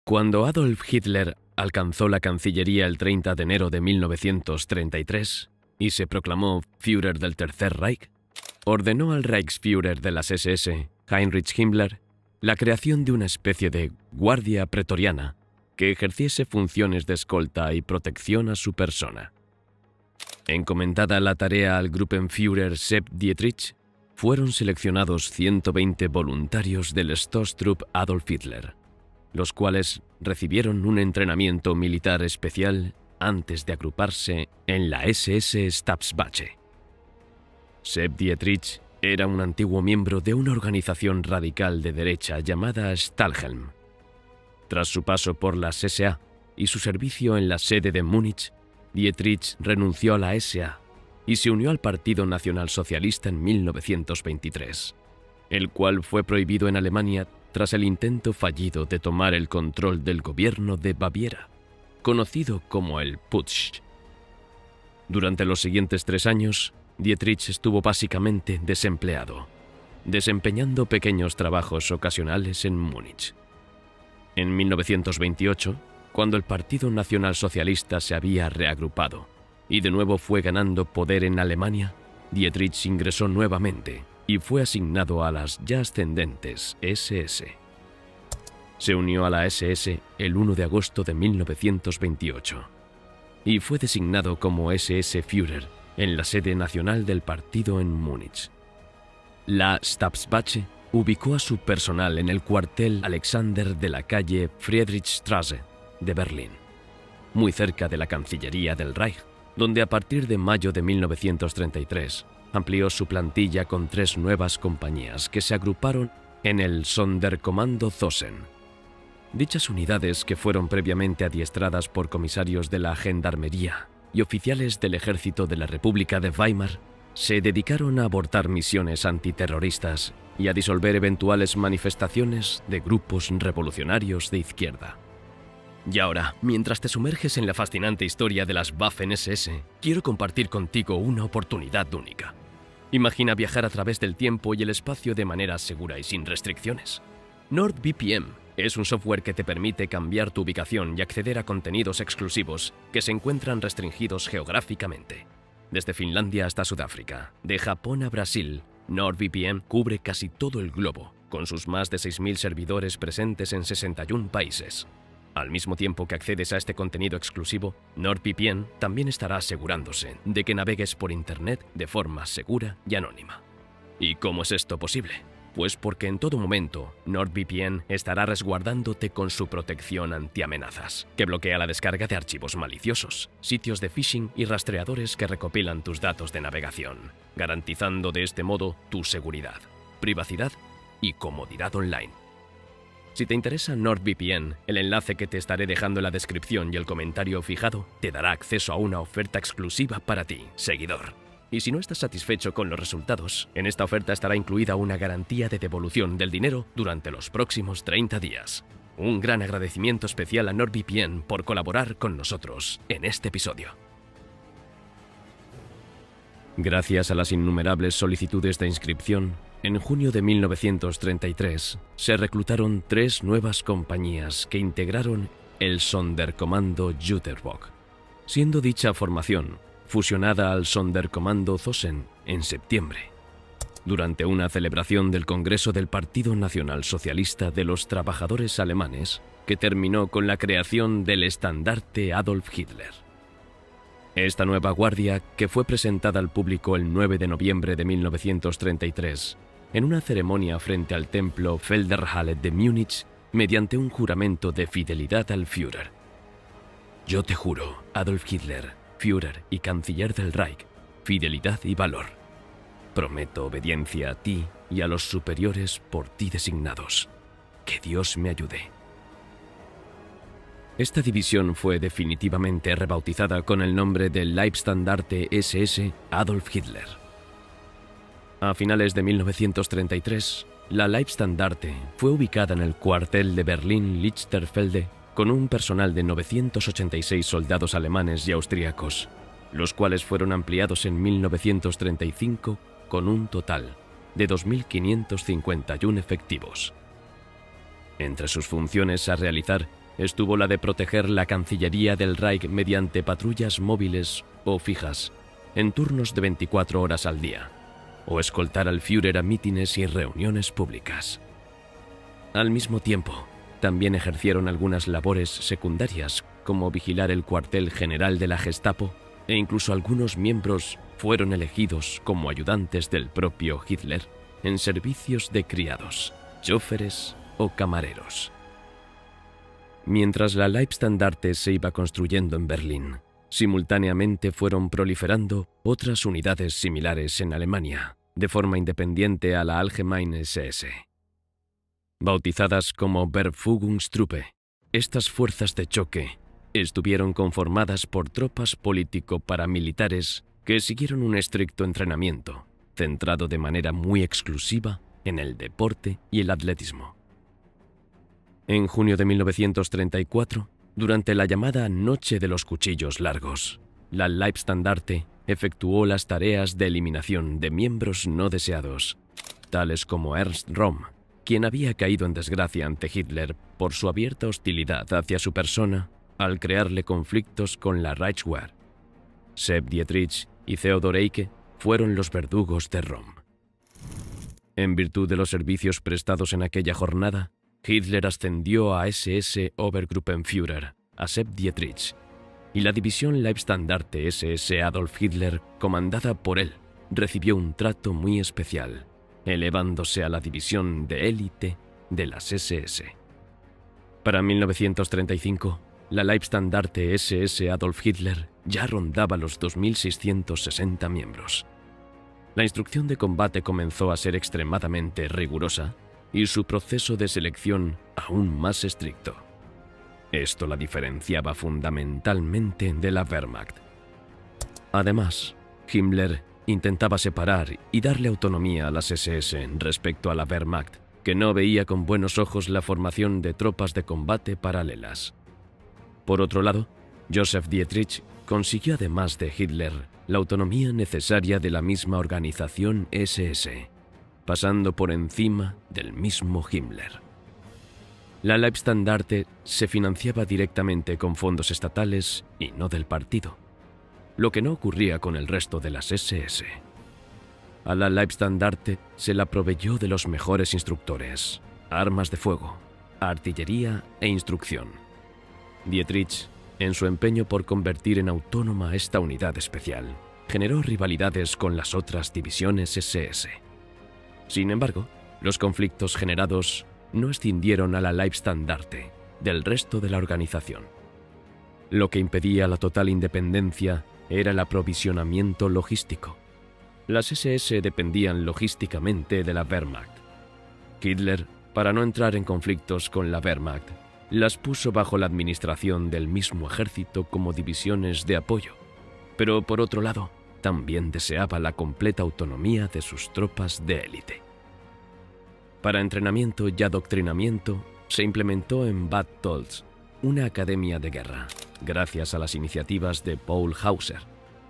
Cuando Adolf Hitler alcanzó la Cancillería el 30 de enero de 1933 y se proclamó Führer del Tercer Reich, ordenó al Reichsführer de las SS, Heinrich Himmler, la creación de una especie de guardia pretoriana que ejerciese funciones de escolta y protección a su persona. Encomendada la tarea al Gruppenführer Sepp Dietrich, fueron seleccionados 120 voluntarios del Stoßtrupp Adolf Hitler, los cuales recibieron un entrenamiento militar especial antes de agruparse en la SS Stabswache. Sepp Dietrich era un antiguo miembro de una organización radical de derecha llamada Stahlhelm. Tras su paso por las SA y su servicio en la sede de Múnich, Dietrich renunció a la SA y se unió al Partido Nacionalsocialista en 1923, el cual fue prohibido en Alemania tras el intento fallido de tomar el control del gobierno de Baviera, conocido como el Putsch. Durante los siguientes 3 años, Dietrich estuvo básicamente desempleado, desempeñando pequeños trabajos ocasionales en Múnich. En 1928, cuando el Partido Nacionalsocialista se había reagrupado y de nuevo fue ganando poder en Alemania, Dietrich ingresó nuevamente y fue asignado a las ya ascendentes SS. Se unió a la SS el 1 de agosto de 1928 y fue designado como SS-Führer en la sede nacional del partido en Múnich. La Stabswache ubicó a su personal en el cuartel Alexander de la calle Friedrichstraße de Berlín, muy cerca de la Cancillería del Reich, donde a partir de mayo de 1933 amplió su plantilla con 3 nuevas compañías que se agruparon en el Sonderkommando Zossen. Dichas unidades, que fueron previamente adiestradas por comisarios de la Gendarmería y oficiales del Ejército de la República de Weimar, se dedicaron a abortar misiones antiterroristas y a disolver eventuales manifestaciones de grupos revolucionarios de izquierda. Y ahora, mientras te sumerges en la fascinante historia de las Waffen-SS, quiero compartir contigo una oportunidad única. Imagina viajar a través del tiempo y el espacio de manera segura y sin restricciones. NordVPN es un software que te permite cambiar tu ubicación y acceder a contenidos exclusivos que se encuentran restringidos geográficamente. Desde Finlandia hasta Sudáfrica, de Japón a Brasil, NordVPN cubre casi todo el globo, con sus más de 6.000 servidores presentes en 61 países. Al mismo tiempo que accedes a este contenido exclusivo, NordVPN también estará asegurándose de que navegues por Internet de forma segura y anónima. ¿Y cómo es esto posible? Pues porque en todo momento, NordVPN estará resguardándote con su protección antiamenazas, que bloquea la descarga de archivos maliciosos, sitios de phishing y rastreadores que recopilan tus datos de navegación, garantizando de este modo tu seguridad, privacidad y comodidad online. Si te interesa NordVPN, el enlace que te estaré dejando en la descripción y el comentario fijado te dará acceso a una oferta exclusiva para ti, seguidor. Y si no estás satisfecho con los resultados, en esta oferta estará incluida una garantía de devolución del dinero durante los próximos 30 días. Un gran agradecimiento especial a NordVPN por colaborar con nosotros en este episodio. Gracias a las innumerables solicitudes de inscripción, en junio de 1933 se reclutaron 3 nuevas compañías que integraron el Sonderkommando Jüterbog, siendo dicha formación fusionada al Sonderkommando Zossen en septiembre, durante una celebración del Congreso del Partido Nacionalsocialista de los Trabajadores Alemanes, que terminó con la creación del estandarte Adolf Hitler. Esta nueva guardia, que fue presentada al público el 9 de noviembre de 1933, en una ceremonia frente al templo Felderhalle de Múnich, mediante un juramento de fidelidad al Führer. Yo te juro, Adolf Hitler, Führer y Canciller del Reich, fidelidad y valor. Prometo obediencia a ti y a los superiores por ti designados. Que Dios me ayude. Esta división fue definitivamente rebautizada con el nombre de Leibstandarte SS Adolf Hitler. A finales de 1933, la Leibstandarte fue ubicada en el cuartel de Berlín-Lichterfelde con un personal de 986 soldados alemanes y austríacos, los cuales fueron ampliados en 1935 con un total de 2.551 efectivos. Entre sus funciones a realizar estuvo la de proteger la Cancillería del Reich mediante patrullas móviles o fijas, en turnos de 24 horas al día, o escoltar al Führer a mítines y reuniones públicas. Al mismo tiempo, también ejercieron algunas labores secundarias, como vigilar el cuartel general de la Gestapo, e incluso algunos miembros fueron elegidos como ayudantes del propio Hitler en servicios de criados, choferes o camareros. Mientras la Leibstandarte se iba construyendo en Berlín, simultáneamente fueron proliferando otras unidades similares en Alemania, de forma independiente a la Allgemeine SS. Bautizadas como Verfügungstruppe, estas fuerzas de choque estuvieron conformadas por tropas político-paramilitares que siguieron un estricto entrenamiento, centrado de manera muy exclusiva en el deporte y el atletismo. En junio de 1934, durante la llamada Noche de los Cuchillos Largos, la Leibstandarte efectuó las tareas de eliminación de miembros no deseados, tales como Ernst Röhm, quien había caído en desgracia ante Hitler por su abierta hostilidad hacia su persona al crearle conflictos con la Reichswehr. Sepp Dietrich y Theodor Eicke fueron los verdugos de Röhm. En virtud de los servicios prestados en aquella jornada, Hitler ascendió a SS Obergruppenführer, a Sepp Dietrich, y la división Leibstandarte SS Adolf Hitler, comandada por él, recibió un trato muy especial, elevándose a la división de élite de las SS. Para 1935, la Leibstandarte SS Adolf Hitler ya rondaba los 2.660 miembros. La instrucción de combate comenzó a ser extremadamente rigurosa y su proceso de selección aún más estricto. Esto la diferenciaba fundamentalmente de la Wehrmacht. Además, Himmler intentaba separar y darle autonomía a las SS respecto a la Wehrmacht, que no veía con buenos ojos la formación de tropas de combate paralelas. Por otro lado, Joseph Dietrich consiguió además de Hitler la autonomía necesaria de la misma organización SS, pasando por encima del mismo Himmler. La Leibstandarte se financiaba directamente con fondos estatales y no del partido, lo que no ocurría con el resto de las SS. A la Leibstandarte se la proveyó de los mejores instructores, armas de fuego, artillería e instrucción. Dietrich, en su empeño por convertir en autónoma a esta unidad especial, generó rivalidades con las otras divisiones SS. Sin embargo, los conflictos generados no escindieron a la Leibstandarte del resto de la organización. Lo que impedía la total independencia era el aprovisionamiento logístico. Las SS dependían logísticamente de la Wehrmacht. Hitler, para no entrar en conflictos con la Wehrmacht, las puso bajo la administración del mismo ejército como divisiones de apoyo, pero por otro lado, también deseaba la completa autonomía de sus tropas de élite. Para entrenamiento y adoctrinamiento, se implementó en Bad Tölz una academia de guerra, gracias a las iniciativas de Paul Hauser.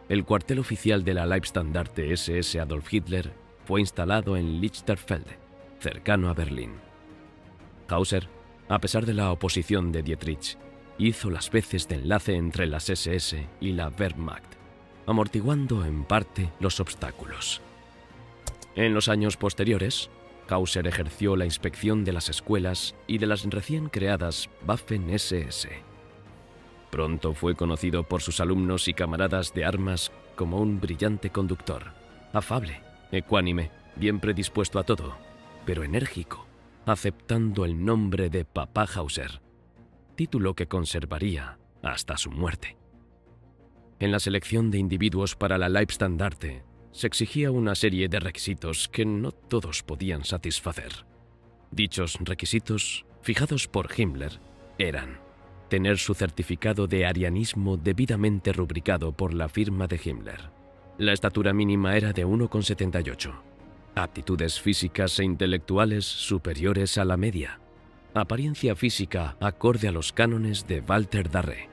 El cuartel oficial de la Leibstandarte SS Adolf Hitler fue instalado en Lichterfelde, cercano a Berlín. Hauser, a pesar de la oposición de Dietrich, hizo las veces de enlace entre las SS y la Wehrmacht, amortiguando en parte los obstáculos. En los años posteriores, Hauser ejerció la inspección de las escuelas y de las recién creadas Waffen-SS. Pronto fue conocido por sus alumnos y camaradas de armas como un brillante conductor, afable, ecuánime, bien predispuesto a todo, pero enérgico, aceptando el nombre de Papá Hauser, título que conservaría hasta su muerte. En la selección de individuos para la Leibstandarte se exigía una serie de requisitos que no todos podían satisfacer. Dichos requisitos, fijados por Himmler, eran tener su certificado de arianismo debidamente rubricado por la firma de Himmler. La estatura mínima era de 1,78. Aptitudes físicas e intelectuales superiores a la media. Apariencia física acorde a los cánones de Walter Darré.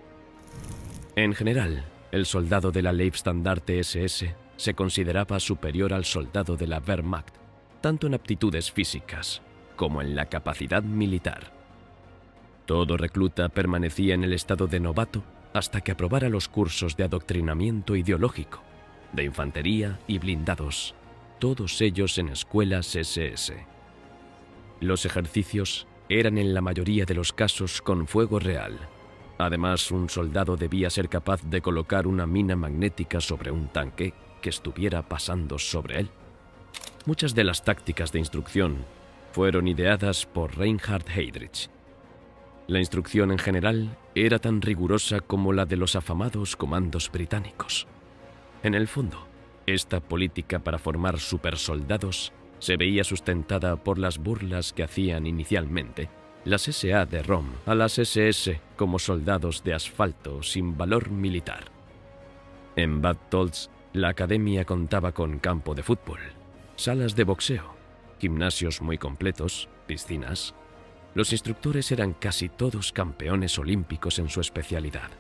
En general, el soldado de la Leibstandarte SS se consideraba superior al soldado de la Wehrmacht, tanto en aptitudes físicas como en la capacidad militar. Todo recluta permanecía en el estado de novato hasta que aprobara los cursos de adoctrinamiento ideológico, de infantería y blindados, todos ellos en escuelas SS. Los ejercicios eran en la mayoría de los casos con fuego real. Además, un soldado debía ser capaz de colocar una mina magnética sobre un tanque que estuviera pasando sobre él. Muchas de las tácticas de instrucción fueron ideadas por Reinhard Heydrich. La instrucción en general era tan rigurosa como la de los afamados comandos británicos. En el fondo, esta política para formar supersoldados se veía sustentada por las burlas que hacían inicialmente las SA de ROM a las SS como soldados de asfalto sin valor militar. En Bad Tolz, la academia contaba con campo de fútbol, salas de boxeo, gimnasios muy completos, piscinas. Los instructores eran casi todos campeones olímpicos en su especialidad.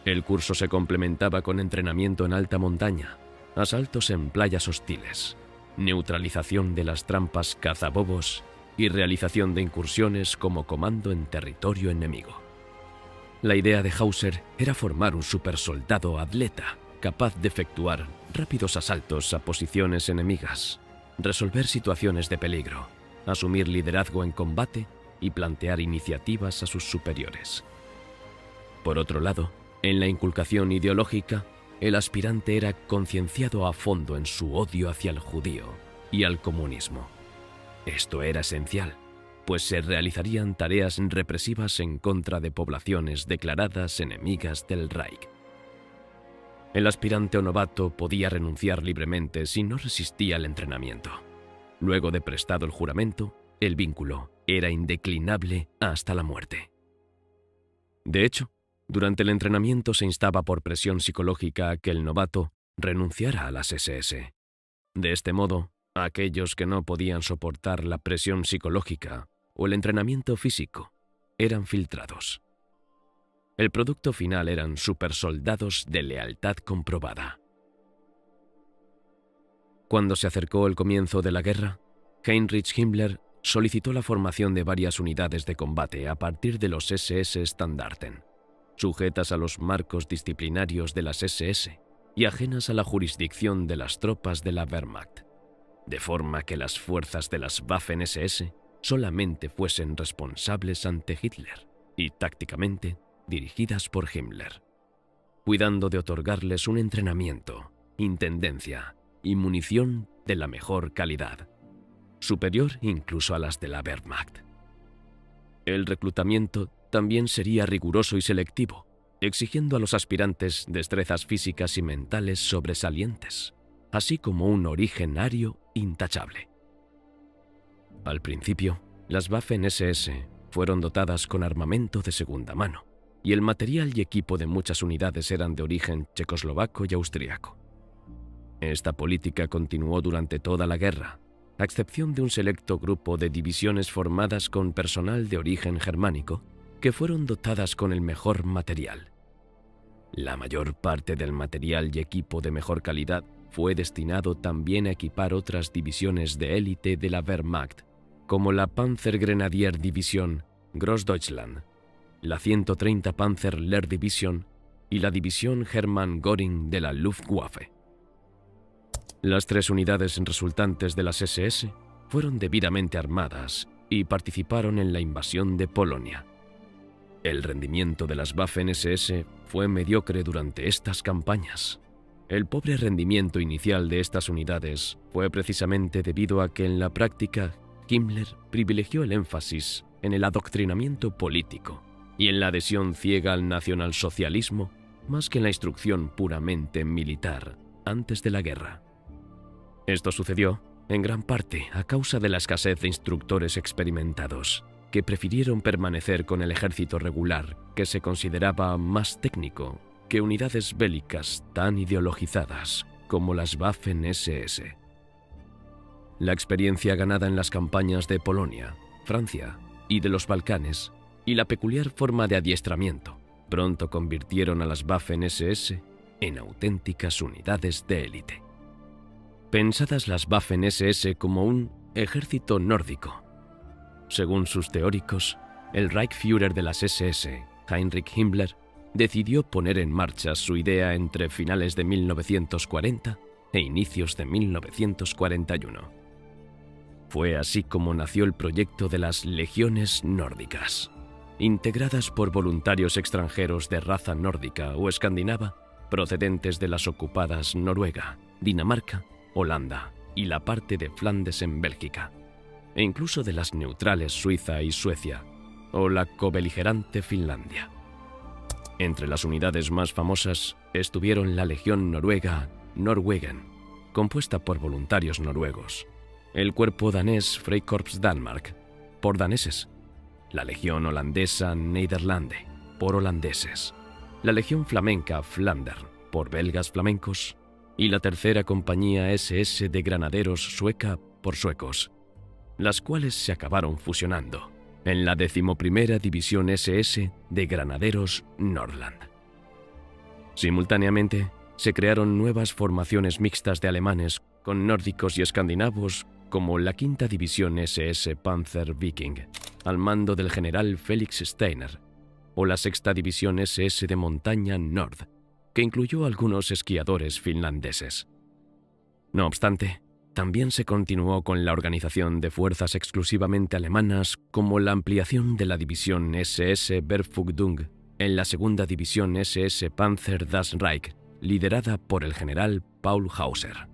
El curso se complementaba con entrenamiento en alta montaña, asaltos en playas hostiles, neutralización de las trampas cazabobos y realización de incursiones como comando en territorio enemigo. La idea de Hauser era formar un supersoldado atleta capaz de efectuar rápidos asaltos a posiciones enemigas, resolver situaciones de peligro, asumir liderazgo en combate y plantear iniciativas a sus superiores. Por otro lado, en la inculcación ideológica, el aspirante era concienciado a fondo en su odio hacia el judío y al comunismo. Esto era esencial, pues se realizarían tareas represivas en contra de poblaciones declaradas enemigas del Reich. El aspirante o novato podía renunciar libremente si no resistía al entrenamiento. Luego de prestado el juramento, el vínculo era indeclinable hasta la muerte. De hecho, durante el entrenamiento se instaba por presión psicológica a que el novato renunciara a las SS. De este modo, aquellos que no podían soportar la presión psicológica o el entrenamiento físico eran filtrados. El producto final eran supersoldados de lealtad comprobada. Cuando se acercó el comienzo de la guerra, Heinrich Himmler solicitó la formación de varias unidades de combate a partir de los SS Standarten, sujetas a los marcos disciplinarios de las SS y ajenas a la jurisdicción de las tropas de la Wehrmacht, de forma que las fuerzas de las Waffen-SS solamente fuesen responsables ante Hitler y tácticamente dirigidas por Himmler, cuidando de otorgarles un entrenamiento, intendencia y munición de la mejor calidad, superior incluso a las de la Wehrmacht. El reclutamiento también sería riguroso y selectivo, exigiendo a los aspirantes destrezas físicas y mentales sobresalientes, así como un origen ario intachable. Al principio, las Waffen-SS fueron dotadas con armamento de segunda mano, y el material y equipo de muchas unidades eran de origen checoslovaco y austriaco. Esta política continuó durante toda la guerra, a excepción de un selecto grupo de divisiones formadas con personal de origen germánico, que fueron dotadas con el mejor material. La mayor parte del material y equipo de mejor calidad fue destinado también a equipar otras divisiones de élite de la Wehrmacht, como la Panzergrenadier-Division Großdeutschland, la 130 Panzer Lehr Division y la División Hermann Göring de la Luftwaffe. Las tres unidades resultantes de las SS fueron debidamente armadas y participaron en la invasión de Polonia. El rendimiento de las Waffen-SS fue mediocre durante estas campañas. El pobre rendimiento inicial de estas unidades fue precisamente debido a que en la práctica Himmler privilegió el énfasis en el adoctrinamiento político y en la adhesión ciega al nacionalsocialismo más que en la instrucción puramente militar antes de la guerra. Esto sucedió en gran parte a causa de la escasez de instructores experimentados, que prefirieron permanecer con el ejército regular, que se consideraba más técnico que unidades bélicas tan ideologizadas como las Waffen-SS. La experiencia ganada en las campañas de Polonia, Francia y de los Balcanes, y la peculiar forma de adiestramiento, pronto convirtieron a las Waffen-SS en auténticas unidades de élite. Pensadas las Waffen-SS como un ejército nórdico. Según sus teóricos, el Reichsführer de las SS, Heinrich Himmler, decidió poner en marcha su idea entre finales de 1940 e inicios de 1941. Fue así como nació el proyecto de las Legiones Nórdicas, integradas por voluntarios extranjeros de raza nórdica o escandinava procedentes de las ocupadas Noruega, Dinamarca, Holanda y la parte de Flandes en Bélgica, e incluso de las neutrales Suiza y Suecia, o la cobeligerante Finlandia. Entre las unidades más famosas estuvieron la Legión Noruega Norwegen, compuesta por voluntarios noruegos, el cuerpo danés Freikorps Danmark, por daneses, la Legión holandesa Nederlande, por holandeses, la Legión flamenca Flandern, por belgas flamencos, y la tercera compañía SS de granaderos sueca por suecos, las cuales se acabaron fusionando en la 11ª División SS de Granaderos Nordland. Simultáneamente, se crearon nuevas formaciones mixtas de alemanes con nórdicos y escandinavos, como la 5ª División SS Panzer Viking, al mando del general Felix Steiner, o la 6ª División SS de Montaña Nord, que incluyó algunos esquiadores finlandeses. No obstante, también se continuó con la organización de fuerzas exclusivamente alemanas, como la ampliación de la división SS Bergfugdung en la 2ª División SS Panzer das Reich, liderada por el general Paul Hauser.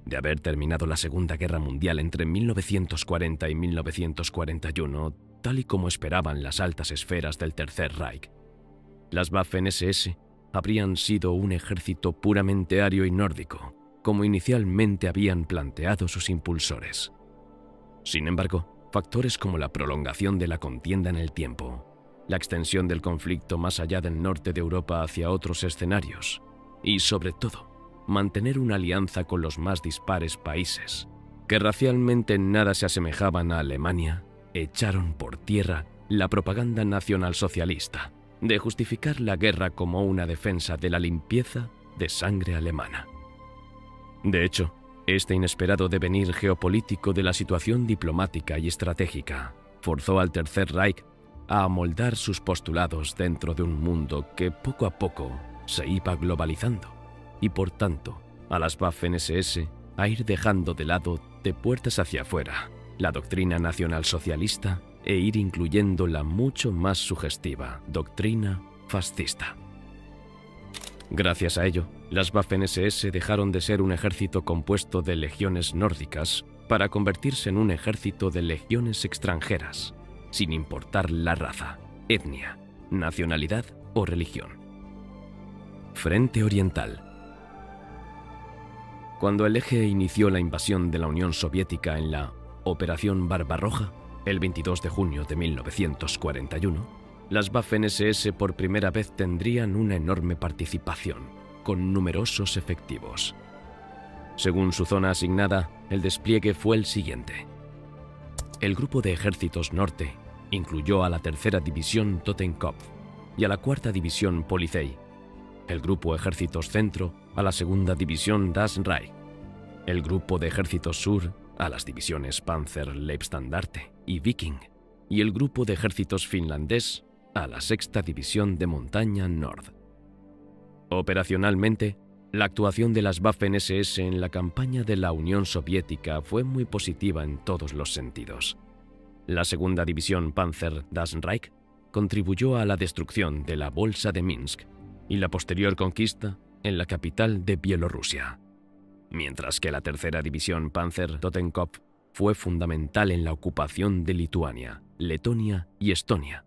De haber terminado la Segunda Guerra Mundial entre 1940 y 1941, tal y como esperaban las altas esferas del Tercer Reich, las Waffen-SS habrían sido un ejército puramente ario y nórdico, como inicialmente habían planteado sus impulsores. Sin embargo, factores como la prolongación de la contienda en el tiempo, la extensión del conflicto más allá del norte de Europa hacia otros escenarios, y sobre todo, mantener una alianza con los más dispares países, que racialmente en nada se asemejaban a Alemania, echaron por tierra la propaganda nacionalsocialista de justificar la guerra como una defensa de la limpieza de sangre alemana. De hecho, este inesperado devenir geopolítico de la situación diplomática y estratégica forzó al Tercer Reich a amoldar sus postulados dentro de un mundo que poco a poco se iba globalizando y, por tanto, a las Waffen-SS a ir dejando de lado, de puertas hacia afuera, la doctrina nacionalsocialista e ir incluyendo la mucho más sugestiva doctrina fascista. Gracias a ello, las Waffen-SS dejaron de ser un ejército compuesto de legiones nórdicas para convertirse en un ejército de legiones extranjeras, sin importar la raza, etnia, nacionalidad o religión. Frente Oriental. Cuando el Eje inició la invasión de la Unión Soviética en la Operación Barbarroja, el 22 de junio de 1941, las Waffen-SS por primera vez tendrían una enorme participación, con numerosos efectivos. Según su zona asignada, el despliegue fue el siguiente. El grupo de ejércitos norte incluyó a la 3ª División Totenkopf y a la 4ª División Polizei, el grupo ejércitos centro a la 2ª División Das Reich, el grupo de ejércitos sur a las divisiones Panzer Leibstandarte y Viking, y el grupo de ejércitos finlandés a la 6ª División de Montaña Nord. Operacionalmente, la actuación de las Waffen-SS en la campaña de la Unión Soviética fue muy positiva en todos los sentidos. La 2ª División Panzer Das Reich contribuyó a la destrucción de la Bolsa de Minsk y la posterior conquista en la capital de Bielorrusia, mientras que la 3ª División Panzer Totenkopf fue fundamental en la ocupación de Lituania, Letonia y Estonia,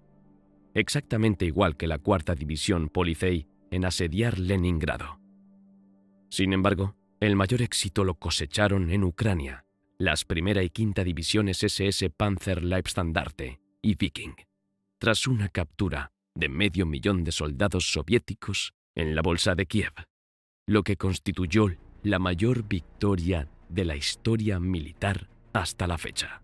exactamente igual que la 4ª División Polizei en asediar Leningrado. Sin embargo, el mayor éxito lo cosecharon en Ucrania, las 1ª y 5ª Divisiones SS Panzer Leibstandarte y Viking, tras una captura de 500.000 de soldados soviéticos en la Bolsa de Kiev, lo que constituyó la mayor victoria de la historia militar hasta la fecha.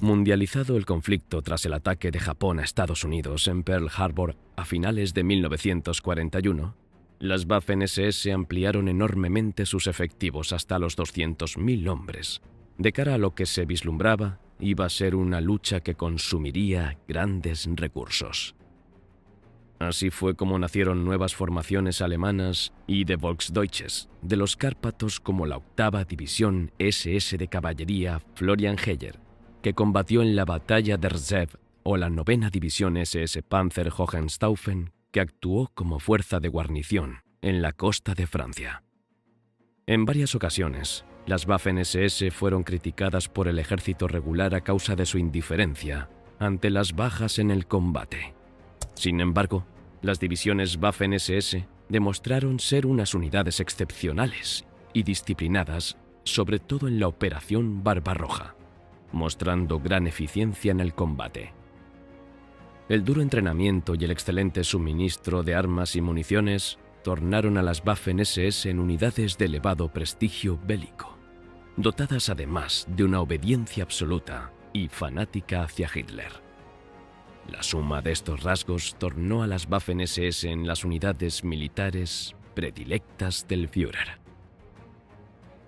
Mundializado el conflicto tras el ataque de Japón a Estados Unidos en Pearl Harbor a finales de 1941, las Waffen-SS ampliaron enormemente sus efectivos hasta los 200.000 hombres, de cara a lo que se vislumbraba iba a ser una lucha que consumiría grandes recursos. Así fue como nacieron nuevas formaciones alemanas y de Volksdeutsches, de los Cárpatos, como la 8ª División SS de Caballería Florian Heyer, que combatió en la batalla de Rzhev, o la 9ª División SS Panzer Hohenstaufen, que actuó como fuerza de guarnición en la costa de Francia. En varias ocasiones, las Waffen-SS fueron criticadas por el ejército regular a causa de su indiferencia ante las bajas en el combate. Sin embargo, las divisiones Waffen-SS demostraron ser unas unidades excepcionales y disciplinadas, sobre todo en la Operación Barbarroja, mostrando gran eficiencia en el combate. El duro entrenamiento y el excelente suministro de armas y municiones tornaron a las Waffen-SS en unidades de elevado prestigio bélico, dotadas además de una obediencia absoluta y fanática hacia Hitler. La suma de estos rasgos tornó a las Waffen-SS en las unidades militares predilectas del Führer.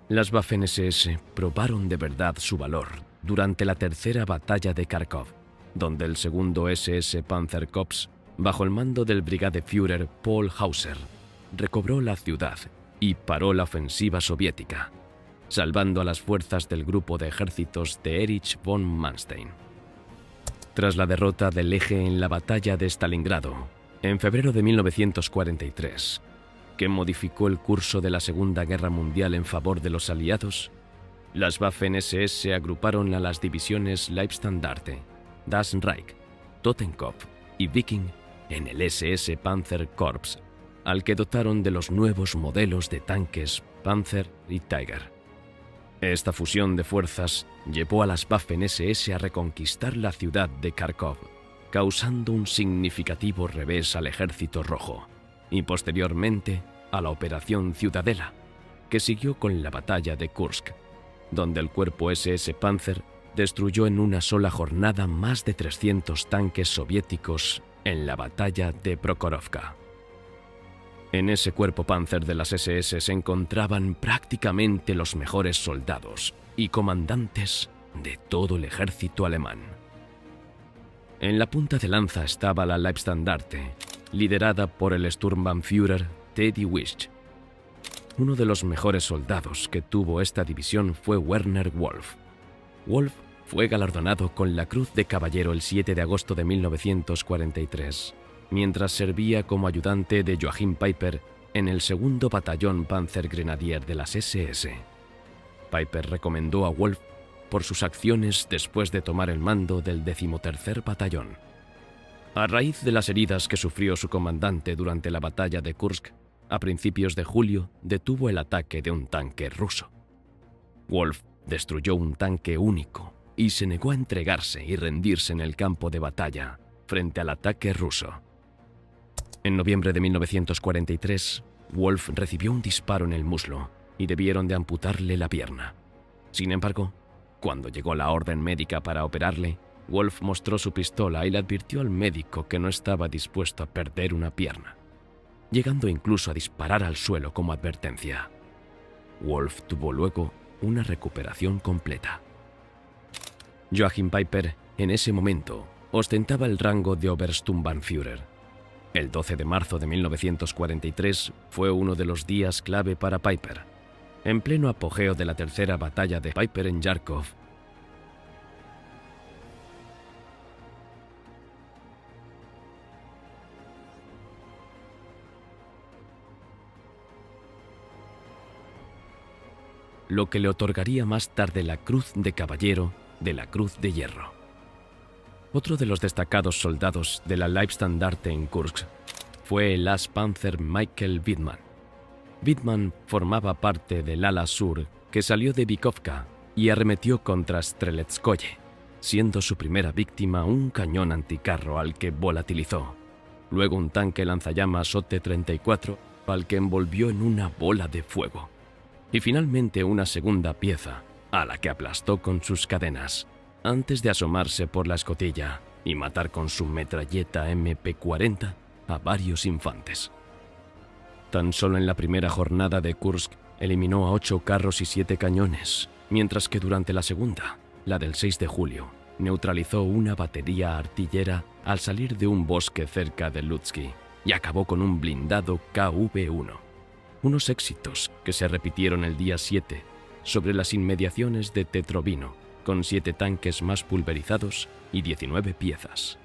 Las Waffen-SS probaron de verdad su valor durante la tercera batalla de Kharkov, donde el segundo SS Panzerkorps, bajo el mando del Brigadeführer Paul Hauser, recobró la ciudad y paró la ofensiva soviética, salvando a las fuerzas del grupo de ejércitos de Erich von Manstein. Tras la derrota del Eje en la batalla de Stalingrado, en febrero de 1943, que modificó el curso de la Segunda Guerra Mundial en favor de los aliados, las Waffen-SS agruparon a las divisiones Leibstandarte, Das Reich, Totenkopf y Viking en el SS Panzerkorps, al que dotaron de los nuevos modelos de tanques Panzer y Tiger. Esta fusión de fuerzas llevó a las Waffen-SS a reconquistar la ciudad de Kharkov, causando un significativo revés al Ejército Rojo, y posteriormente a la Operación Ciudadela, que siguió con la batalla de Kursk, donde el cuerpo SS Panzer destruyó en una sola jornada más de 300 tanques soviéticos en la batalla de Prokhorovka. En ese cuerpo Panzer de las SS se encontraban prácticamente los mejores soldados y comandantes de todo el ejército alemán. En la punta de lanza estaba la Leibstandarte, liderada por el Sturmbannführer Teddy Wisch. Uno de los mejores soldados que tuvo esta división fue Werner Wolf. Wolf fue galardonado con la Cruz de Caballero el 7 de agosto de 1943. Mientras servía como ayudante de Joachim Peiper en el 2º Batallón Panzergrenadier de las SS. Peiper recomendó a Wolf por sus acciones después de tomar el mando del 13º Batallón. A raíz de las heridas que sufrió su comandante durante la batalla de Kursk, a principios de julio detuvo el ataque de un tanque ruso. Wolf destruyó un tanque único y se negó a entregarse y rendirse en el campo de batalla frente al ataque ruso. En noviembre de 1943, Wolf recibió un disparo en el muslo y debieron de amputarle la pierna. Sin embargo, cuando llegó la orden médica para operarle, Wolf mostró su pistola y le advirtió al médico que no estaba dispuesto a perder una pierna, llegando incluso a disparar al suelo como advertencia. Wolf tuvo luego una recuperación completa. Joachim Peiper, en ese momento, ostentaba el rango de Obersturmbannführer. El 12 de marzo de 1943 fue uno de los días clave para Peiper, en pleno apogeo de la tercera batalla de Peiper en Kharkov. Lo que le otorgaría más tarde la Cruz de Caballero de la Cruz de Hierro. Otro de los destacados soldados de la Leibstandarte en Kursk fue el As Panzer Michael Wittmann. Wittmann formaba parte del ala sur que salió de Vykovka y arremetió contra Streletskoye, siendo su primera víctima un cañón anticarro al que volatilizó, luego un tanque lanzallamas OT-34 al que envolvió en una bola de fuego, y finalmente una segunda pieza a la que aplastó con sus cadenas, antes de asomarse por la escotilla y matar con su metralleta MP-40 a varios infantes. Tan solo en la primera jornada de Kursk eliminó a 8 carros y 7 cañones, mientras que durante la segunda la del 6 de julio, neutralizó una batería artillera al salir de un bosque cerca de Lutski y acabó con un blindado KV-1. Unos éxitos que se repitieron el día 7 sobre las inmediaciones de Tetrovino, con 7 tanques más pulverizados y 19 piezas.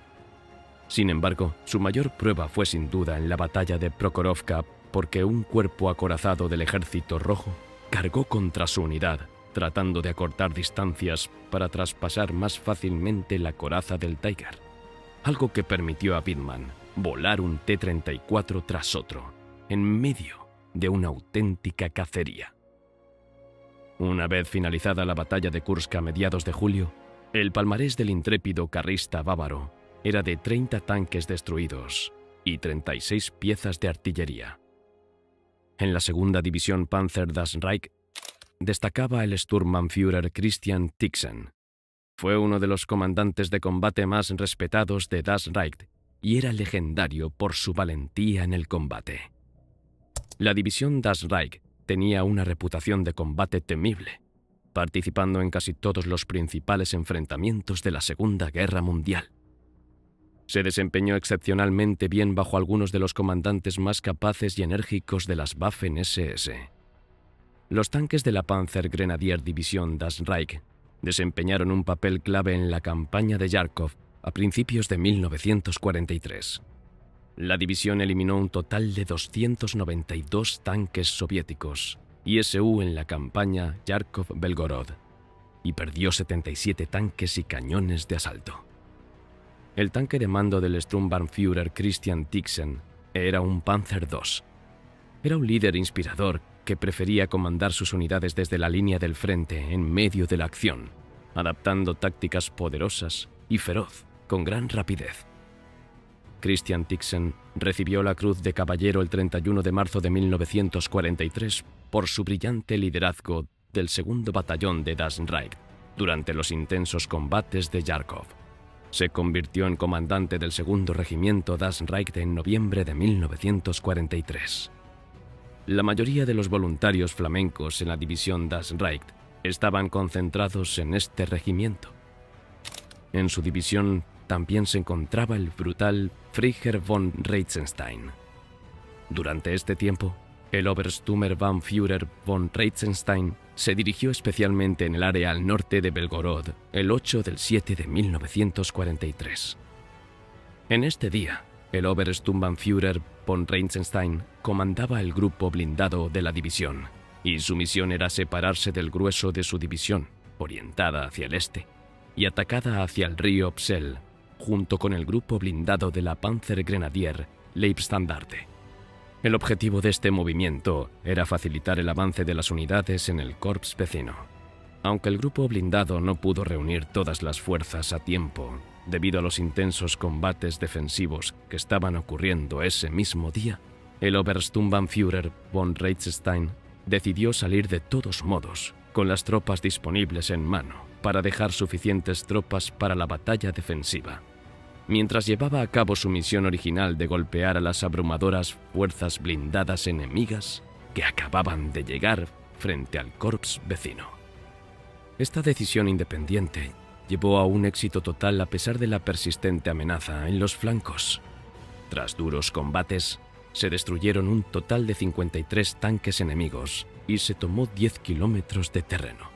Sin embargo, su mayor prueba fue sin duda en la batalla de Prokhorovka, porque un cuerpo acorazado del Ejército Rojo cargó contra su unidad, tratando de acortar distancias para traspasar más fácilmente la coraza del Tiger, algo que permitió a Widmann volar un T-34 tras otro, en medio de una auténtica cacería. Una vez finalizada la batalla de Kursk a mediados de julio, el palmarés del intrépido carrista bávaro era de 30 tanques destruidos y 36 piezas de artillería. En la segunda división Panzer das Reich destacaba el Sturmbannführer Christian Tixen. Fue uno de los comandantes de combate más respetados de Das Reich y era legendario por su valentía en el combate. La división Das Reich tenía una reputación de combate temible, participando en casi todos los principales enfrentamientos de la Segunda Guerra Mundial. Se desempeñó excepcionalmente bien bajo algunos de los comandantes más capaces y enérgicos de las Waffen-SS. Los tanques de la Panzergrenadier Division Das Reich desempeñaron un papel clave en la campaña de Kharkov a principios de 1943. La división eliminó un total de 292 tanques soviéticos ISU en la campaña Kharkov-Belgorod y perdió 77 tanques y cañones de asalto. El tanque de mando del Sturmbannführer Christian Tixen era un Panzer II. Era un líder inspirador que prefería comandar sus unidades desde la línea del frente en medio de la acción, adaptando tácticas poderosas y feroz con gran rapidez. Christian Tixen recibió la Cruz de Caballero el 31 de marzo de 1943 por su brillante liderazgo del segundo batallón de Das Reich durante los intensos combates de Kharkov. Se convirtió en comandante del segundo regimiento Das Reich en noviembre de 1943. La mayoría de los voluntarios flamencos en la división Das Reich estaban concentrados en este regimiento. En su división también se encontraba el brutal Freiherr von Reitzenstein. Durante este tiempo, el Obersturmbannführer von Reitzenstein se dirigió especialmente en el área al norte de Belgorod el 8 del 7 de 1943. En este día, el Obersturmbannführer von Reitzenstein comandaba el grupo blindado de la división, y su misión era separarse del grueso de su división, orientada hacia el este, y atacada hacia el río Psel, junto con el grupo blindado de la Panzergrenadier Leibstandarte. El objetivo de este movimiento era facilitar el avance de las unidades en el corps vecino. Aunque el grupo blindado no pudo reunir todas las fuerzas a tiempo, debido a los intensos combates defensivos que estaban ocurriendo ese mismo día, el Obersturmbannführer von Reitzenstein decidió salir de todos modos, con las tropas disponibles en mano, para dejar suficientes tropas para la batalla defensiva, mientras llevaba a cabo su misión original de golpear a las abrumadoras fuerzas blindadas enemigas que acababan de llegar frente al corps vecino. Esta decisión independiente llevó a un éxito total a pesar de la persistente amenaza en los flancos. Tras duros combates, se destruyeron un total de 53 tanques enemigos y se tomó 10 kilómetros de terreno.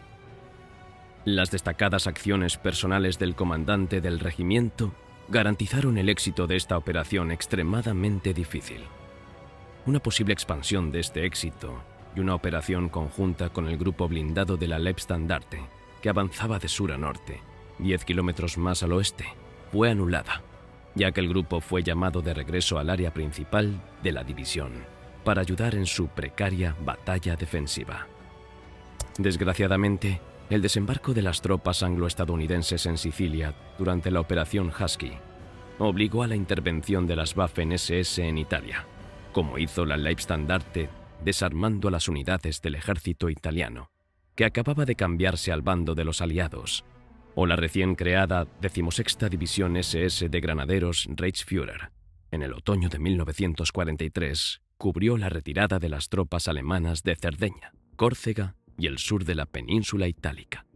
Las destacadas acciones personales del comandante del regimiento garantizaron el éxito de esta operación extremadamente difícil. Una posible expansión de este éxito y una operación conjunta con el grupo blindado de la Leibstandarte, que avanzaba de sur a norte, 10 kilómetros más al oeste, fue anulada, ya que el grupo fue llamado de regreso al área principal de la división para ayudar en su precaria batalla defensiva. Desgraciadamente, el desembarco de las tropas anglo-estadounidenses en Sicilia durante la Operación Husky obligó a la intervención de las Waffen-SS en Italia, como hizo la Leibstandarte desarmando a las unidades del ejército italiano, que acababa de cambiarse al bando de los aliados, o la recién creada 16ª División SS de Granaderos Reichsführer. En el otoño de 1943 cubrió la retirada de las tropas alemanas de Cerdeña, Córcega y el sur de la península itálica.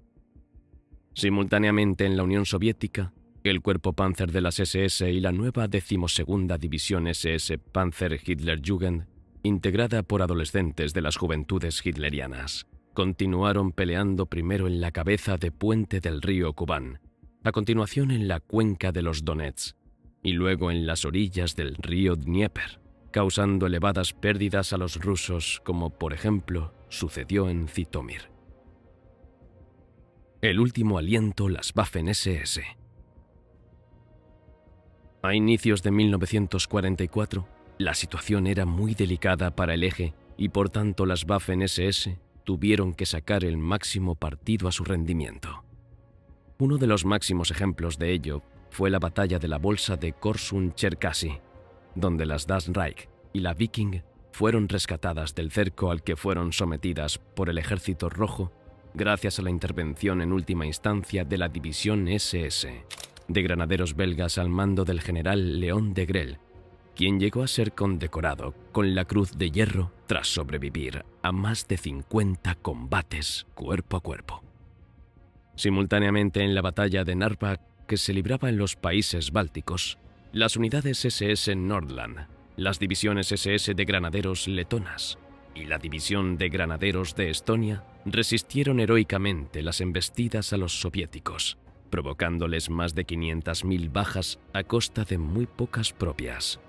Simultáneamente en la Unión Soviética, el cuerpo Panzer de las SS y la nueva 12ª División SS Panzer Hitlerjugend, integrada por adolescentes de las juventudes hitlerianas, continuaron peleando primero en la cabeza de puente del río Kubán, a continuación en la cuenca de los Donets y luego en las orillas del río Dnieper, causando elevadas pérdidas a los rusos, como por ejemplo sucedió en Zitomir. El último aliento, las Waffen-SS. A inicios de 1944, la situación era muy delicada para el eje y por tanto las Waffen-SS tuvieron que sacar el máximo partido a su rendimiento. Uno de los máximos ejemplos de ello fue la batalla de la bolsa de Korsun-Cherkasy, donde las Das Reich y la Viking fueron rescatadas del cerco al que fueron sometidas por el Ejército Rojo gracias a la intervención en última instancia de la División SS, de granaderos belgas al mando del general Léon Degrelle, quien llegó a ser condecorado con la Cruz de Hierro tras sobrevivir a más de 50 combates cuerpo a cuerpo. Simultáneamente en la batalla de Narva, que se libraba en los países bálticos, las unidades SS Nordland, las divisiones SS de granaderos letonas y la división de granaderos de Estonia resistieron heroicamente las embestidas a los soviéticos, provocándoles más de 500.000 bajas a costa de muy pocas propias,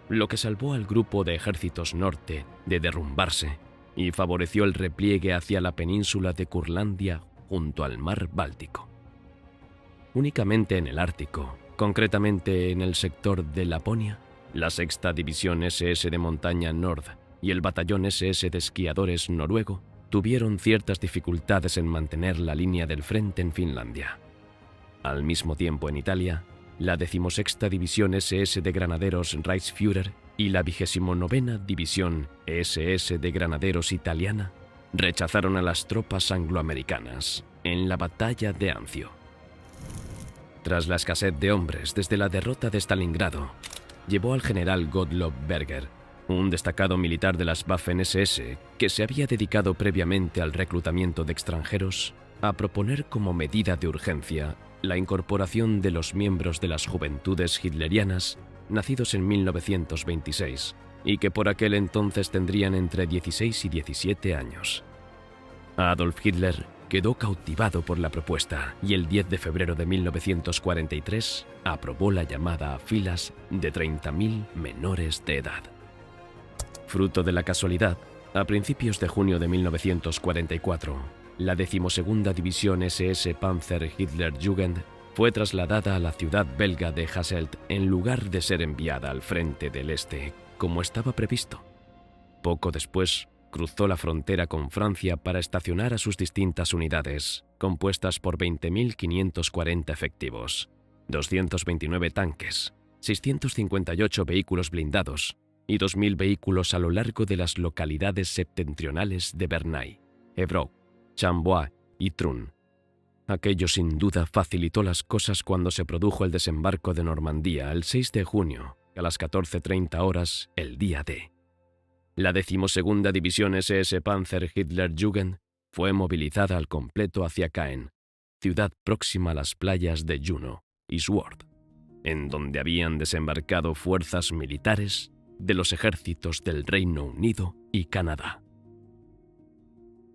lo que salvó al grupo de ejércitos norte de derrumbarse y favoreció el repliegue hacia la península de Curlandia junto al mar Báltico. Únicamente en el Ártico, concretamente en el sector de Laponia, la 6ª División SS de Montaña Nord y el Batallón SS de Esquiadores noruego tuvieron ciertas dificultades en mantener la línea del frente en Finlandia. Al mismo tiempo en Italia, la 16ª División SS de Granaderos Reichsführer y la 29ª División SS de Granaderos italiana rechazaron a las tropas angloamericanas en la batalla de Anzio. Tras la escasez de hombres desde la derrota de Stalingrado, llevó al general Gottlob Berger, un destacado militar de las Waffen-SS que se había dedicado previamente al reclutamiento de extranjeros, a proponer como medida de urgencia la incorporación de los miembros de las juventudes hitlerianas nacidos en 1926 y que por aquel entonces tendrían entre 16 y 17 años. Adolf Hitler quedó cautivado por la propuesta y el 10 de febrero de 1943 aprobó la llamada a filas de 30.000 menores de edad. Fruto de la casualidad, a principios de junio de 1944, la 12ª División SS Panzer Hitlerjugend fue trasladada a la ciudad belga de Hasselt en lugar de ser enviada al frente del este, como estaba previsto. Poco después, cruzó la frontera con Francia para estacionar a sus distintas unidades, compuestas por 20.540 efectivos, 229 tanques, 658 vehículos blindados y 2.000 vehículos a lo largo de las localidades septentrionales de Bernay, Évreux, Chambois y Trun. Aquello sin duda facilitó las cosas cuando se produjo el desembarco de Normandía el 6 de junio, a las 14:30 horas, el día D. La 12ª División SS Panzer Hitlerjugend fue movilizada al completo hacia Caen, ciudad próxima a las playas de Juno y Sword, en donde habían desembarcado fuerzas militares de los ejércitos del Reino Unido y Canadá.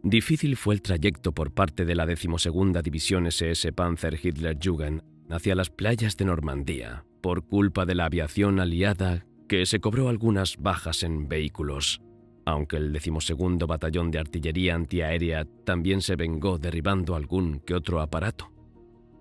Difícil fue el trayecto por parte de la 12ª División SS Panzer Hitlerjugend hacia las playas de Normandía, por culpa de la aviación aliada que se cobró algunas bajas en vehículos, aunque el 12º Batallón de Artillería Antiaérea también se vengó derribando algún que otro aparato.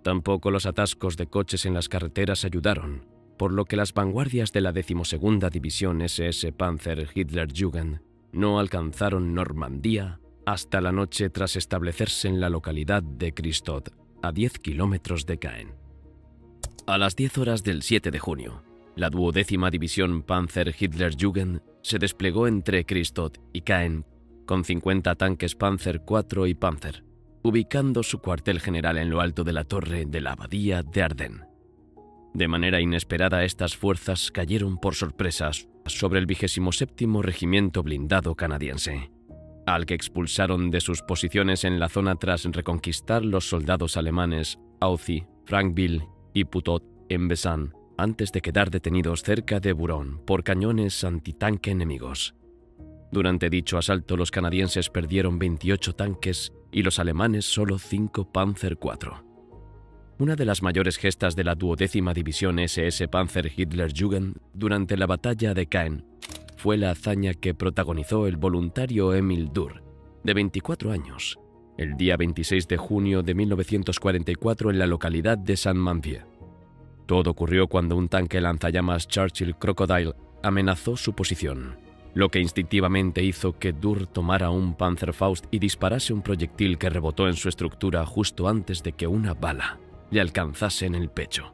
Tampoco los atascos de coches en las carreteras ayudaron, por lo que las vanguardias de la 12ª División SS Panzer Hitlerjugend no alcanzaron Normandía hasta la noche tras establecerse en la localidad de Christod, a 10 kilómetros de Caen. A las 10 horas del 7 de junio, la 12ª División Panzer Hitlerjugend se desplegó entre Christod y Caen con 50 tanques Panzer IV y Panzer, ubicando su cuartel general en lo alto de la torre de la abadía de Ardennes. De manera inesperada, estas fuerzas cayeron por sorpresas sobre el 27º Regimiento Blindado canadiense, al que expulsaron de sus posiciones en la zona tras reconquistar los soldados alemanes Authie, Frankville y Putot en Besán, antes de quedar detenidos cerca de Buron por cañones antitanque enemigos. Durante dicho asalto, los canadienses perdieron 28 tanques y los alemanes solo 5 Panzer IV. Una de las mayores gestas de la 12ª División SS Panzer Hitlerjugend durante la batalla de Caen fue la hazaña que protagonizó el voluntario Emil Durr, de 24 años, el día 26 de junio de 1944 en la localidad de Saint-Mandvier. Todo ocurrió cuando un tanque lanzallamas Churchill Crocodile amenazó su posición, lo que instintivamente hizo que Durr tomara un Panzerfaust y disparase un proyectil que rebotó en su estructura justo antes de que una bala le alcanzase en el pecho.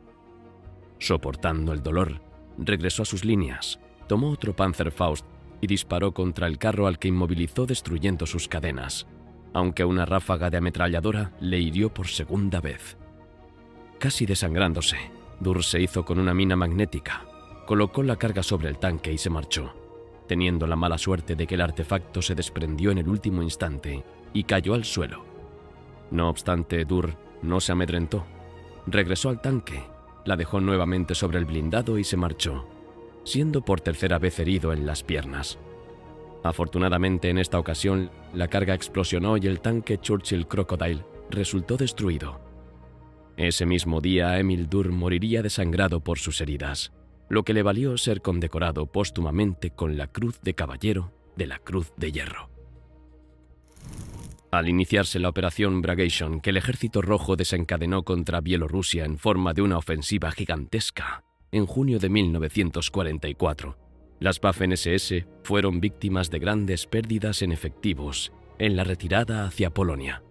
Soportando el dolor, regresó a sus líneas, tomó otro Panzerfaust y disparó contra el carro al que inmovilizó destruyendo sus cadenas, aunque una ráfaga de ametralladora le hirió por segunda vez. Casi desangrándose, Durr se hizo con una mina magnética, colocó la carga sobre el tanque y se marchó, teniendo la mala suerte de que el artefacto se desprendió en el último instante y cayó al suelo. No obstante, Durr no se amedrentó. Regresó al tanque, la dejó nuevamente sobre el blindado y se marchó, siendo por tercera vez herido en las piernas. Afortunadamente, en esta ocasión, la carga explosionó y el tanque Churchill Crocodile resultó destruido. Ese mismo día, Emil Durr moriría desangrado por sus heridas, lo que le valió ser condecorado póstumamente con la Cruz de Caballero de la Cruz de Hierro. Al iniciarse la Operación Bagration, que el Ejército Rojo desencadenó contra Bielorrusia en forma de una ofensiva gigantesca, en junio de 1944, las Waffen-SS fueron víctimas de grandes pérdidas en efectivos en la retirada hacia Polonia.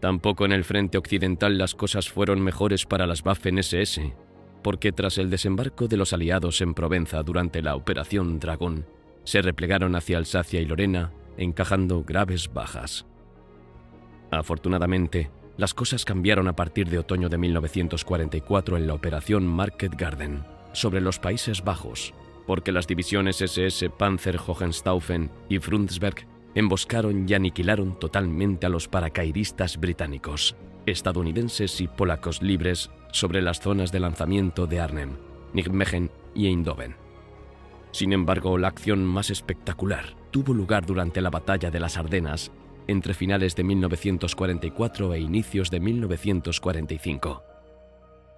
Tampoco en el frente occidental las cosas fueron mejores para las Waffen-SS, porque tras el desembarco de los aliados en Provenza durante la Operación Dragón, se replegaron hacia Alsacia y Lorena, encajando graves bajas. Afortunadamente, las cosas cambiaron a partir de otoño de 1944 en la Operación Market Garden, sobre los Países Bajos, porque las divisiones SS Panzer Hohenstaufen y Frundsberg emboscaron y aniquilaron totalmente a los paracaidistas británicos, estadounidenses y polacos libres sobre las zonas de lanzamiento de Arnhem, Nijmegen y Eindhoven. Sin embargo, la acción más espectacular tuvo lugar durante la Batalla de las Ardenas entre finales de 1944 e inicios de 1945,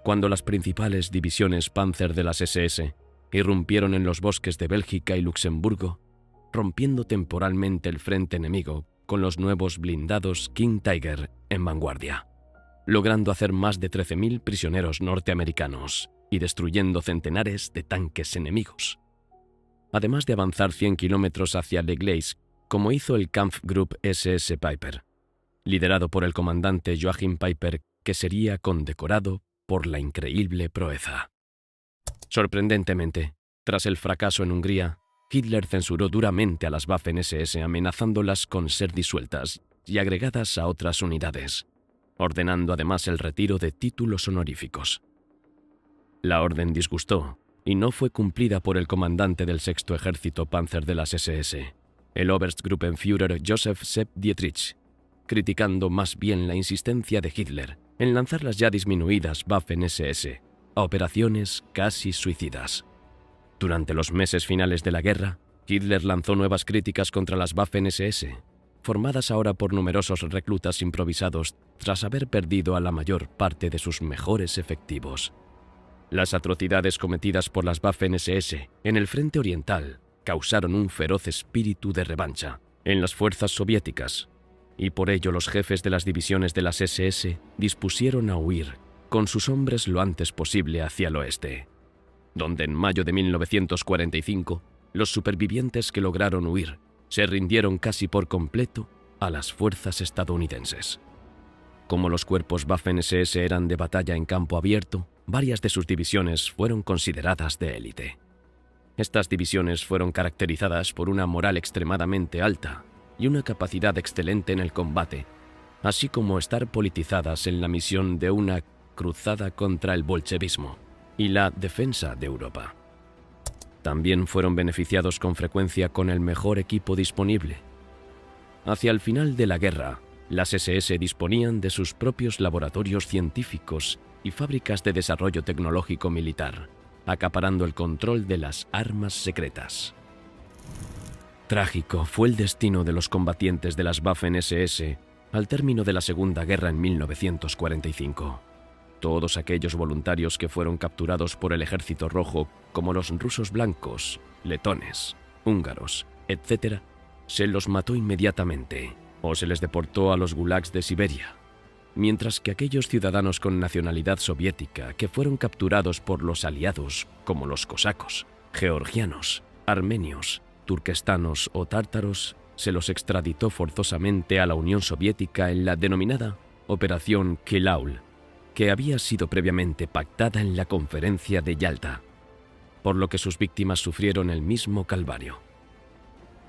cuando las principales divisiones Panzer de las SS irrumpieron en los bosques de Bélgica y Luxemburgo, rompiendo temporalmente el frente enemigo con los nuevos blindados King Tiger en vanguardia, logrando hacer más de 13.000 prisioneros norteamericanos y destruyendo centenares de tanques enemigos. Además de avanzar 100 kilómetros hacia Le Gleize, como hizo el Kampfgruppe SS Piper, liderado por el comandante Joachim Piper, que sería condecorado por la increíble proeza. Sorprendentemente, tras el fracaso en Hungría, Hitler censuró duramente a las Waffen-SS, amenazándolas con ser disueltas y agregadas a otras unidades, ordenando además el retiro de títulos honoríficos. La orden disgustó y no fue cumplida por el comandante del Sexto Ejército Panzer de las SS, el Oberstgruppenführer Joseph Sepp Dietrich, criticando más bien la insistencia de Hitler en lanzar las ya disminuidas Waffen-SS a operaciones casi suicidas. Durante los meses finales de la guerra, Hitler lanzó nuevas críticas contra las Waffen-SS, formadas ahora por numerosos reclutas improvisados tras haber perdido a la mayor parte de sus mejores efectivos. Las atrocidades cometidas por las Waffen-SS en el frente oriental causaron un feroz espíritu de revancha en las fuerzas soviéticas, y por ello los jefes de las divisiones de las SS dispusieron a huir con sus hombres lo antes posible hacia el oeste, donde en mayo de 1945 los supervivientes que lograron huir se rindieron casi por completo a las fuerzas estadounidenses. Como los cuerpos Waffen-SS eran de batalla en campo abierto, varias de sus divisiones fueron consideradas de élite. Estas divisiones fueron caracterizadas por una moral extremadamente alta y una capacidad excelente en el combate, así como estar politizadas en la misión de una cruzada contra el bolchevismo y la defensa de Europa. También fueron beneficiados con frecuencia con el mejor equipo disponible. Hacia el final de la guerra, Las SS disponían de sus propios laboratorios científicos y fábricas de desarrollo tecnológico militar, acaparando el control de las armas secretas. Trágico fue el destino de los combatientes de las Waffen-SS al término de la Segunda Guerra en 1945. Todos aquellos voluntarios que fueron capturados por el Ejército Rojo, como los rusos blancos, letones, húngaros, etc., se los mató inmediatamente o se les deportó a los gulags de Siberia, mientras que aquellos ciudadanos con nacionalidad soviética que fueron capturados por los aliados, como los cosacos, georgianos, armenios, turquestanos o tártaros, se los extraditó forzosamente a la Unión Soviética en la denominada Operación Kilaul, que había sido previamente pactada en la Conferencia de Yalta, por lo que sus víctimas sufrieron el mismo calvario.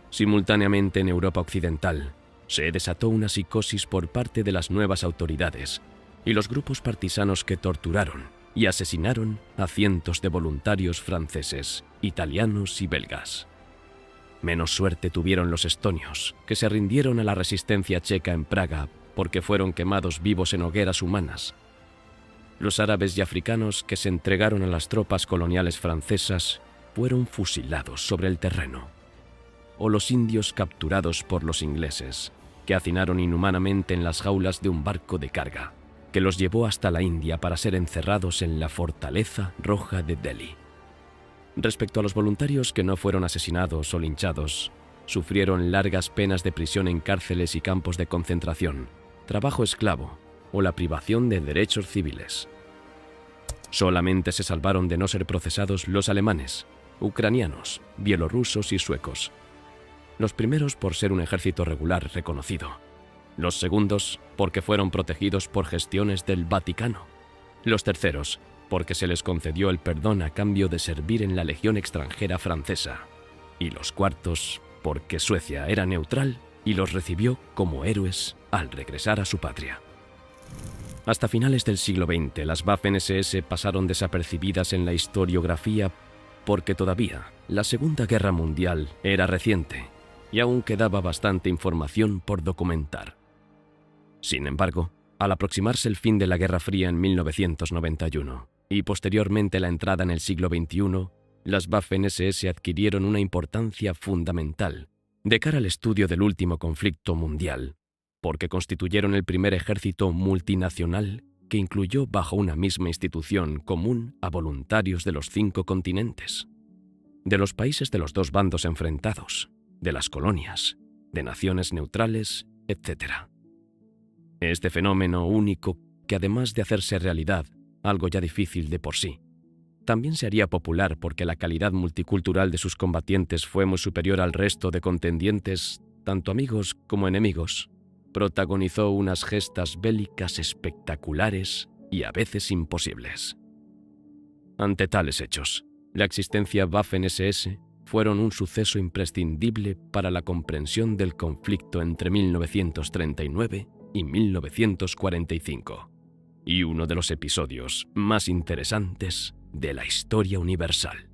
Simultáneamente en Europa Occidental, se desató una psicosis por parte de las nuevas autoridades y los grupos partisanos que torturaron y asesinaron a cientos de voluntarios franceses, italianos y belgas. Menos suerte tuvieron los estonios, que se rindieron a la resistencia checa en Praga porque fueron quemados vivos en hogueras humanas. Los árabes y africanos que se entregaron a las tropas coloniales francesas fueron fusilados sobre el terreno. O los indios capturados por los ingleses, que hacinaron inhumanamente en las jaulas de un barco de carga, que los llevó hasta la India para ser encerrados en la Fortaleza Roja de Delhi. Respecto a los voluntarios que no fueron asesinados o linchados, sufrieron largas penas de prisión en cárceles y campos de concentración, trabajo esclavo o la privación de derechos civiles. Solamente se salvaron de no ser procesados los alemanes, ucranianos, bielorrusos y suecos. Los primeros por ser un ejército regular reconocido, los segundos porque fueron protegidos por gestiones del Vaticano, los terceros porque se les concedió el perdón a cambio de servir en la Legión extranjera francesa, y los cuartos porque Suecia era neutral y los recibió como héroes al regresar a su patria. Hasta finales del siglo XX, las Waffen-SS pasaron desapercibidas en la historiografía porque todavía la Segunda Guerra Mundial era reciente y aún quedaba bastante información por documentar. Sin embargo, al aproximarse el fin de la Guerra Fría en 1991 y posteriormente la entrada en el siglo XXI, las Waffen-SS adquirieron una importancia fundamental de cara al estudio del último conflicto mundial, porque constituyeron el primer ejército multinacional que incluyó bajo una misma institución común a voluntarios de los 5 continentes, de los países de los dos bandos enfrentados, de las colonias, de naciones neutrales, etc. Este fenómeno único, que además de hacerse realidad, algo ya difícil de por sí, también se haría popular porque la calidad multicultural de sus combatientes fue muy superior al resto de contendientes, tanto amigos como enemigos, protagonizó unas gestas bélicas espectaculares y a veces imposibles. Ante tales hechos, la existencia Waffen-SS fueron un suceso imprescindible para la comprensión del conflicto entre 1939 y 1945, y uno de los episodios más interesantes de la historia universal.